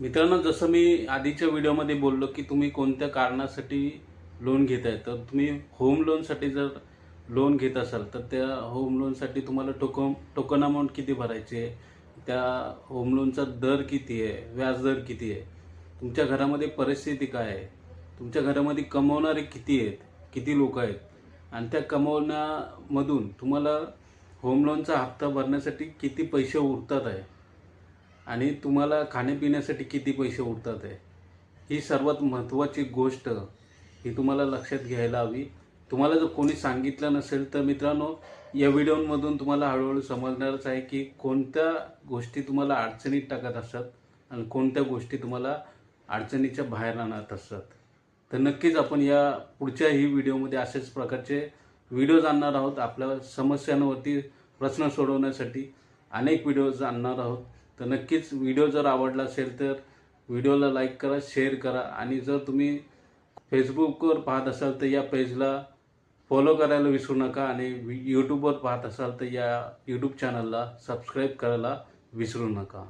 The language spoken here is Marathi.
मित्रांनो, जसं मी आधीच्या व्हिडिओमध्ये बोललो की तुम्ही कोणत्या कारणासाठी लोन घेताय, तर तुम्ही होम लोनसाठी जर लोन घेत असाल तर त्या होम लोनसाठी तुम्हाला टोकन अमाऊंट किती भरायची आहे, त्या होम लोनचा दर किती आहे, व्याजदर किती आहे, तुमच्या घरामध्ये परिस्थिती काय आहे, तुमच्या घरामध्ये कमवणारे किती आहेत, किती लोक आहेत, आणि त्या कमवण्यामधून तुम्हाला होम लोनचा हप्ता भरण्यासाठी किती पैसे उरतात आहे आणि तुम्हाला खाण्यापिण्यासाठी किती पैसे उरतात आहे, ही सर्वात महत्त्वाची गोष्ट ही तुम्हाला लक्षात घ्यायला हवी. तुम्हाला जर कोणी सांगितलं नसेल तर मित्रांनो, या व्हिडिओमधून तुम्हाला हळूहळू समजणारच आहे की कोणत्या गोष्टी तुम्हाला अडचणीत टाकत असतात आणि कोणत्या गोष्टी तुम्हाला अडचणीच्या बाहेर आणत असतात. तर नक्कीच आपण या पुढच्याही व्हिडिओमध्ये अशाच प्रकारचे व्हिडिओज आणणार आहोत. आपल्या समस्यांवरती प्रश्न सोडवण्यासाठी अनेक व्हिडिओज आणणार आहोत. तर नक्कीच व्हिडिओ जर आवडला असेल तर व्हिडिओला लाईक करा, शेअर करा, आणि जर तुम्ही फेसबुकवर पाहत असाल तर या पेजला फॉलो करायला विसरू नका, आणि यूट्यूबवर पाहत असाल तर या यूट्यूब चॅनलला सबस्क्राईब करायला विसरू नका.